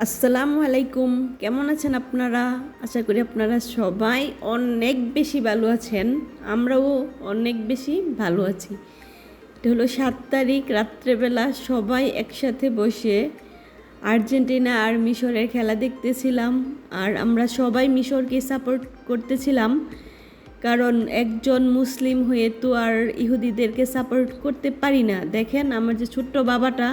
আসসালামু আলাইকুম, কেমন আছেন আপনারা? আশা করি আপনারা সবাই অনেক বেশি ভালো আছেন। আমরাও অনেক বেশি ভালো আছি। এটা হলো 7 তারিখ রাত্রেবেলা সবাই একসাথে বসে আর্জেন্টিনা আর মিশরের খেলা দেখতেছিলাম। আর আমরা সবাই মিশরকে সাপোর্ট করতেছিলাম, কারণ একজন মুসলিম হয়ে তো আর ইহুদিদেরকে সাপোর্ট করতে পারি না। দেখেন আমার যে ছোট্ট বাবাটা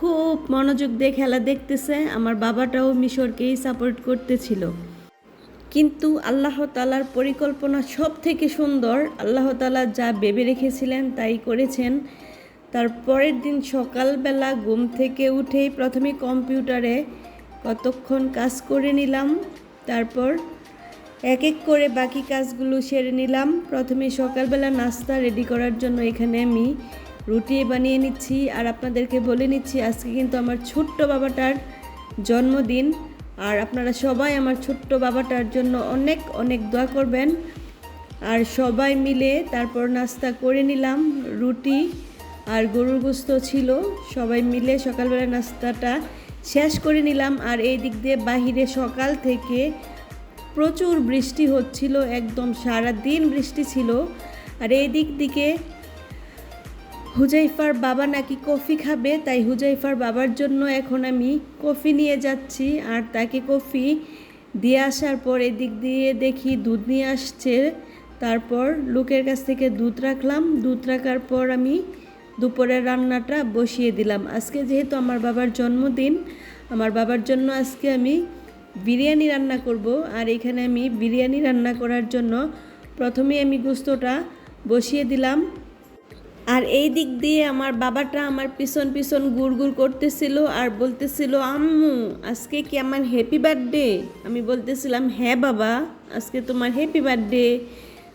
খুব মনোযোগ দিয়ে খেলা দেখতেছে, আমার বাবাটাও মিশরকেই সাপোর্ট করতেছিল। কিন্তু আল্লাহ তাআলার পরিকল্পনা সব থেকে সুন্দর। আল্লাহ তাআলা যা ভেবে রেখেছিলেন তাই করেছেন। তার পরের দিন সকালবেলা ঘুম থেকে উঠেই প্রথমে কম্পিউটারে কতক্ষণ কাজ করে নিলাম, তারপর এক এক করে বাকি কাজগুলো সেরে নিলাম। প্রথমে সকালবেলা নাস্তা রেডি করার জন্য এখানে আমি রুটি বানিয়ে নিচ্ছি। আর আপনাদেরকে বলে নিচ্ছি, আজকে কিন্তু আমার ছোট্ট বাবাটার জন্মদিন। আর আপনারা সবাই আমার ছোট্ট বাবাটার জন্য অনেক অনেক দোয়া করবেন। আর সবাই মিলে তারপর নাস্তা করে নিলাম। রুটি আর গরুর গোশত ছিল, সবাই মিলে সকালবেলা নাস্তাটা শেষ করে নিলাম। আর এই দিক দিয়ে বাহিরে সকাল থেকে প্রচুর বৃষ্টি হচ্ছিল, একদম সারা দিন বৃষ্টি ছিল। আর এই দিকে হুজাইফার বাবা নাকি কফি খাবে, তাই হুজাইফার বাবার জন্য এখন আমি কফি নিয়ে যাচ্ছি। আর তাকে কফি দিয়ে আসার পর এদিক দিয়ে দেখি দুধ নিয়ে আসছে। তারপর লোকের কাছ থেকে দুধ রাখলাম। দুধ রাখার পর আমি দুপুরের রান্নাটা বসিয়ে দিলাম। আজকে যেহেতু আমার বাবার জন্মদিন, আমার বাবার জন্য আজকে আমি বিরিয়ানি রান্না করব। আর এখানে আমি বিরিয়ানি রান্না করার জন্য প্রথমে আমি গোশতটা বসিয়ে দিলাম। আর এই দিক দিয়ে আমার বাবাটা আমার পিছন পিছন গুড় করতেছিল আর বলতেছিল, আম্মু আজকে কি আমার হ্যাপি বার্থডে? আমি বলতেছিলাম, হ্যাঁ বাবা, আজকে তোমার হ্যাপি বার্থডে।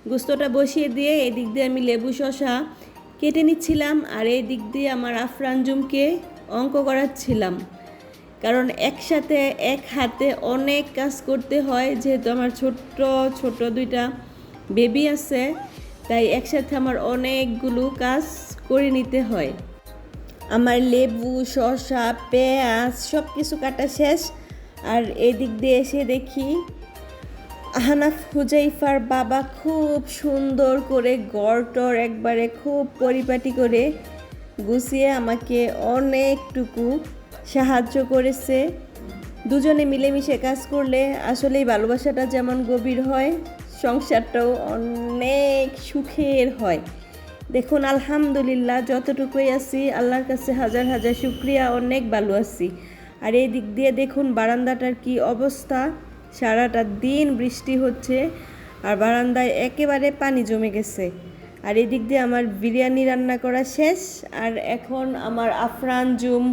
গোশতটা বসিয়ে দিয়ে এই দিক দিয়ে আমি লেবু শসা কেটে নিচ্ছিলাম। আর এই দিক দিয়ে আমার আফরানজুমকে অঙ্ক করাচ্ছিলাম, কারণ একসাথে এক হাতে অনেক কাজ করতে হয়। যেহেতু আমার ছোট্ট ছোট দুইটা বেবি আছে, তাই একসাথে আমার অনেকগুলো কাজ করে নিতে হয়। আমার লেবু শসা পেঁয়াজ সব কিছু কাটা শেষ। আর এদিক দিয়ে এসে দেখি আহনাফ হুজাইফার বাবা খুব সুন্দর করে গড়টর একবারে খুব পরিপাটি করে গুছিয়ে আমাকে অনেকটুকু সাহায্য করেছে। দুজনে মিলেমিশে কাজ করলে আসলেই ভালোবাসাটা যেমন গভীর হয়, সংসারটাও অনেক সুখের হয়। দেখুন আলহামদুলিল্লাহ, যতটুকুই আছি আল্লাহর কাছে হাজার হাজার শুকরিয়া, অনেক ভালো আছি। আর এই দিক দিয়ে দেখুন বারান্দাটার কি অবস্থা, সারাটা দিন বৃষ্টি হচ্ছে আর বারান্দায় একেবারে পানি জমে গেছে। আর এই দিক দিয়ে আমার বিরিয়ানি রান্না করা শেষ। আর এখন আমার আফরানজুম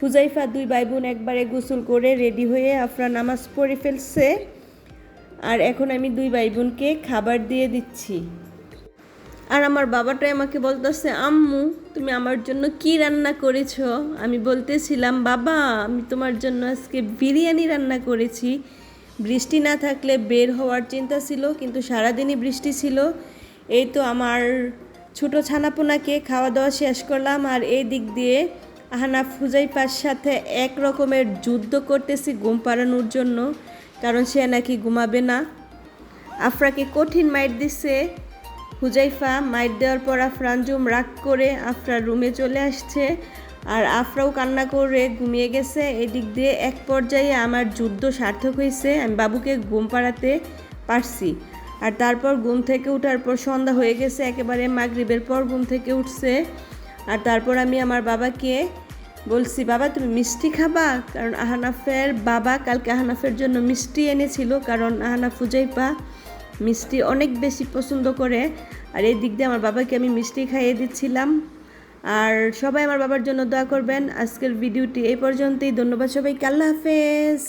হুজাইফা দুই ভাই বোন একবারে গোসল করে রেডি হয়ে আফরান নামাজ পড়ে ফেলছে। আর এখন আমি দুই ভাই বোনকে খাবার দিয়ে দিচ্ছি। আর আমার বাবাটাই আমাকে বলতেছে, আম্মু তুমি আমার জন্য কি রান্না করেছো? আমি বলতেছিলাম, বাবা আমি তোমার জন্য আজকে বিরিয়ানি রান্না করেছি। বৃষ্টি না থাকলে বের হওয়ার চিন্তা ছিল, কিন্তু সারাদিনই বৃষ্টি ছিল। এই তো আমার ছোটো ছানাপোনাকে খাওয়া দাওয়া শেষ করলাম। আর এই দিক দিয়ে আহনাফ হুজাইফার সাথে এক রকমের যুদ্ধ করতেছি ঘুম পাড়ানোর জন্য, কারণ সে নাকি ঘুমাবে না। আফরাকে কঠিন মাইট দিচ্ছে হুজাইফা। মাইট দেওয়ার পর আফরানজুম রাগ করে আফরার রুমে চলে আসছে। আর আফরাও কান্না করে ঘুমিয়ে গেছে। এদিক দিয়ে এক পর্যায়ে আমার যুদ্ধ সার্থক হয়েছে, আমি বাবুকে ঘুম পাড়াতে পারছি। আর তারপর ঘুম থেকে ওঠার পর সন্ধ্যা হয়ে গেছে, একেবারে মাগরিবের পর ঘুম থেকে উঠছে। আর তারপর আমি আমার বাবাকে বলছি, বাবা তুমি মিষ্টি খাবা? কারণ আহনাফের বাবা কালকে আহনাফের জন্য মিষ্টি এনেছিল, কারণ আহনাফ হুজাইফা মিষ্টি অনেক বেশি পছন্দ করে। আর এই দিক দিয়ে আমার বাবাকে আমি মিষ্টি খাইয়ে দিচ্ছিলাম। আর সবাই আমার বাবার জন্য দোয়া করবেন। আজকের ভিডিওটি এই পর্যন্তই। ধন্যবাদ সবাইকে, আল্লাহ হাফেজ।